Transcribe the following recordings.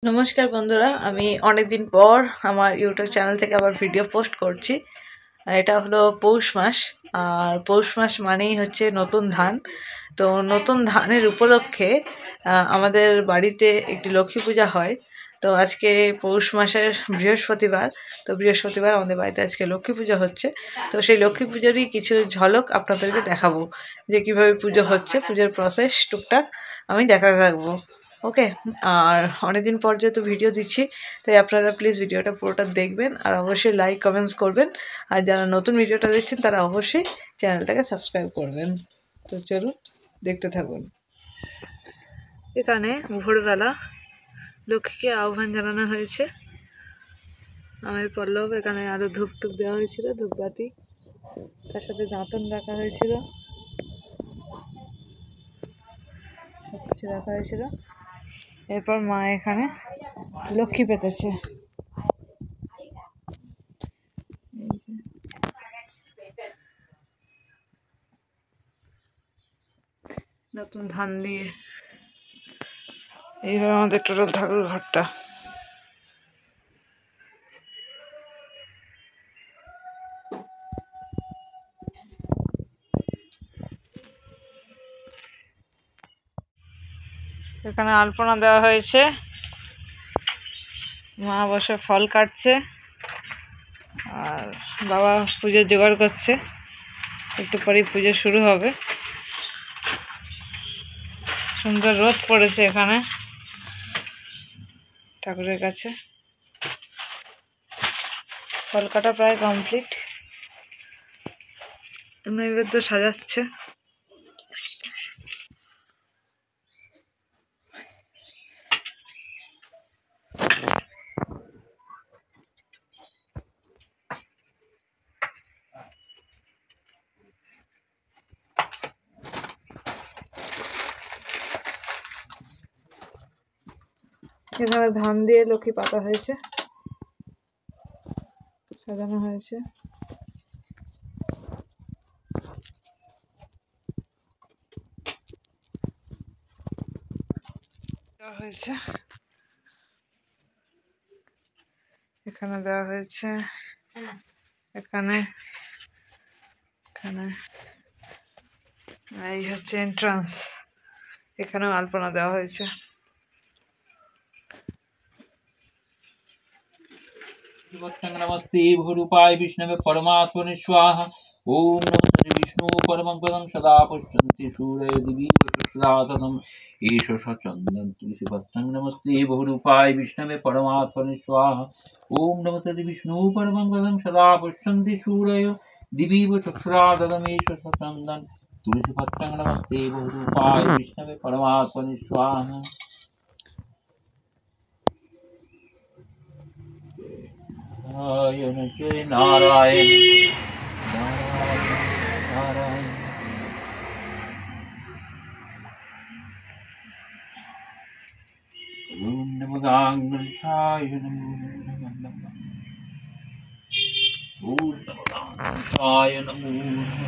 নমস্কার বন্ধুরা, আমি অনেকদিন পর আমার ইউটিউব চ্যানেল থেকে আবার ভিডিও পোস্ট করছি। এটা হলো পৌষ মাস, আর পৌষ মাস মানেই হচ্ছে নতুন ধান। তো নতুন ধানের উপলক্ষে আমাদের বাড়িতে একটি লক্ষ্মী পূজা হয়। তো আজকে পৌষ মাসের বৃহস্পতিবার, তো বৃহস্পতিবার আমাদের বাড়িতে আজকে লক্ষ্মী পুজো হচ্ছে। তো সেই লক্ষ্মী পুজোরই কিছু ঝলক আপনাদেরকে দেখাবো, যে কীভাবে পুজো হচ্ছে, পুজোর প্রসেস টুকটাক আমি দেখাতে থাকবো। ওকে, আর অনেকদিন পর যেহেতু ভিডিও দিচ্ছি, তাই আপনারা প্লিজ ভিডিওটা পুরোটা দেখবেন, আর অবশ্যই লাইক কমেন্টস করবেন। আর যারা নতুন ভিডিওটা দেখছেন তারা অবশ্যই চ্যানেলটাকে সাবস্ক্রাইব করবেন। তো চলুন দেখতে থাকুন। এখানে ভোরবেলা লক্ষ্মীকে আহ্বান জানানো হয়েছে। আমের পল্লব, এখানে আরও ধূপ টুপ দেওয়া হয়েছিল, ধূপবাতি, তার সাথে দাঁতন রাখা হয়েছিল, সব কিছু রাখা হয়েছিল। এরপর মা এখানে লক্ষ্মী পেতেছে। নতুন ধান দিয়ে এইভাবে আমাদের টোটাল ঠাকুর ঘরটা। এখানে আলপনা দেওয়া হয়েছে, মা বসে ফল কাটছে আর বাবা পুজোর জোগাড় করছে। একটু পরেই পুজো শুরু হবে। সুন্দর রোদ পড়েছে এখানে ঠাকুরের কাছে। ফল কাটা প্রায় কমপ্লিট, নৈবেদ্য সাজাচ্ছে। এখানে ধান দিয়ে লক্ষ্মী পাতা হয়েছে, সাজানো হয়েছে। হয়েছে এখানে দেওয়া হয়েছে, এখানে এখানে এই হচ্ছে এন্ট্রান্স, এখানেও আলপনা দেওয়া হয়েছে। नमस्ते भूरूपाय विष्णवे परमात्मने स्वाहा। ओम नमस्ते विष्णु परमं पदं सदा पुष्पन्ति सूरय दिवि सदातनं ईश सचन्दन तुलसीपत्रं। नमस्ते भूरूपाय विष्णवे परमात्मने स्वाहा। ओम नमस्ते विष्णु परमं पदं सदा पुष्पन्ति सूरय दिवि चक्षुरादनं ईश सचन्दन तुलसीपत्रं। नमस्ते भूरूपाय विष्णवे परमात्मने स्वाहा। नारायण जय नारायण नारायण नारायण। ओम नमो गंगाय नमो नमः। ओम नमो गंगाय नमो नमः।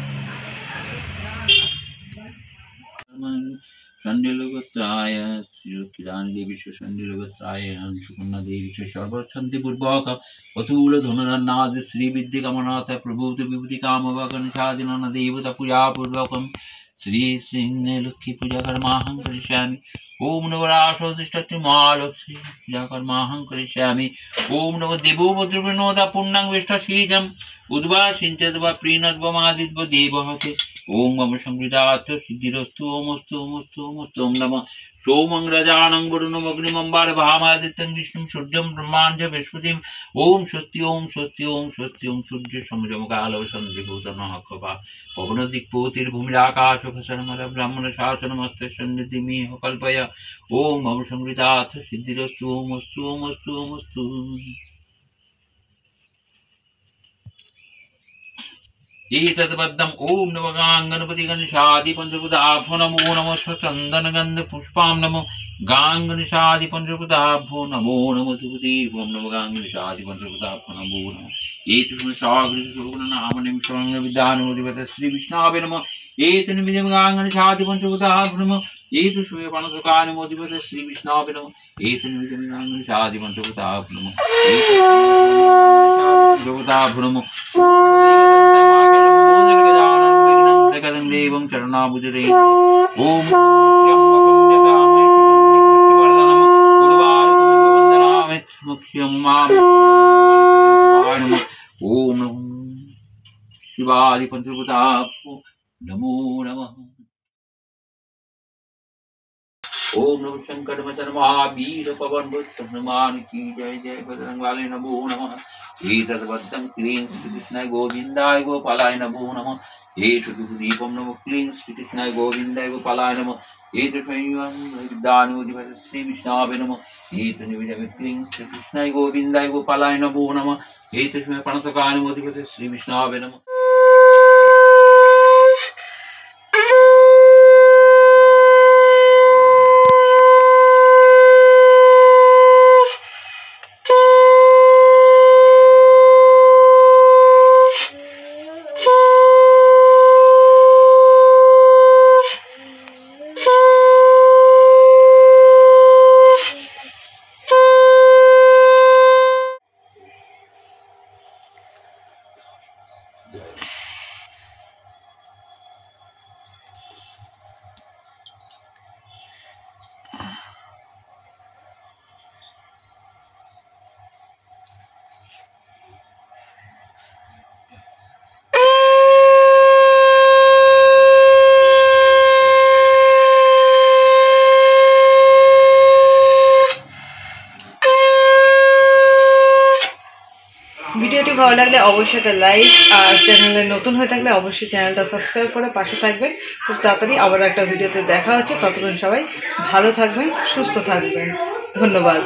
संडिलगोत्राय श्रीकिरानी देवी संडिलगोत्राय सुकन्या देवी सर्वशांति पूर्वक वसूल धनुरन्नाद श्री विद्या कामनाथ प्रभूत विभूति काम वगन साधन देवता पूजा पूर्वक श्री सिंह लक्ष्मी पूजा कर्माहं करिष्यामि। ओम नमो रासोदिष्टति महालक्ष्मी पूजा कर्माहं करिष्यामि। ओम नमो देवो भद्रविनोदा पूर्णांग विष्टशीजम् उद्वासिञ्चद्वा प्रीणद्वा मादिद्वा देवहते। ओम मम संवृतात् सिद्धिरस्तु ओमस्तु ओमस्तु ओमस्तु। ओम नमः सोमं रजानं वरुणं अग्निमंबार भामादित्यं विष्णुं सूर्यं ब्रह्माण्ड बृहस्पतिं। ओम स्वस्ति ओम स्वस्ति ओम स्वस्ति ओम सूर्य समजमकालो सन्धिभूषणः कपा पवन दिक्पूतिर्भूमिराकाशफसनमल ब्राह्मण शासनमस्ते सन्निधिमि कल्पय। ओम मम संवृतात् सिद्धिरस्तु ओमस्तु ओमस्तु ओमस्तु। एतद्बद्धम् ओम नमो गणपति गणेशादि पंचभूताभ्यो नमो नमः चंदन गंध पुष्पां नमो गणेशादि पंचभूताभ्यो नमो नमो तुभ्ये। ओम नमो गणेशादि पंचभूताभ्यो नमो नमः। एतस्मै सागृत नामनिं सर्वं विद्यानुमोदित श्री विष्णवे नमः। एतन्निमित्तं गणेशादि पंचभूताभ्यो नमः। एतस्मै पानसुकानुमोदित श्री विष्णवे नमः। एतन्विदमिनामनिषादिमन्त्रभूताभ्रमो देवं चरणाबुजरे ओम ओम शिवादि पंचभूताभ्यो नमो नमः। ओम नमः शंकर मचन महावीर पवन पुत्र हनुमान की जय जय बजरंग वाले नमो नमः। एतद्वद्दं क्लीं श्रीकृष्णाय गोविन्दाय गोपालाय नमो नमः। एतद्दीपं नमः क्लीं श्रीकृष्णाय गोविन्दाय गोपालाय नमः। एतद्दानोदिवस श्रीविष्णवे नमः। एतद्निवेदं क्लीं श्रीकृष्णाय गोविन्दाय गोपालाय नमो नमः। एतस्मै प्रणतकानुमोदिवस श्रीविष्णवे नमः। ভিডিওটি ভালো লাগলে অবশ্যই একটা লাইক, আর চ্যানেলে নতুন হয়ে থাকলে অবশ্যই চ্যানেলটা সাবস্ক্রাইব করে পাশে থাকবেন। খুব তাড়াতাড়ি আবার একটা ভিডিওতে দেখা হচ্ছে। ততক্ষণ সবাই ভালো থাকবেন, সুস্থ থাকবেন। ধন্যবাদ।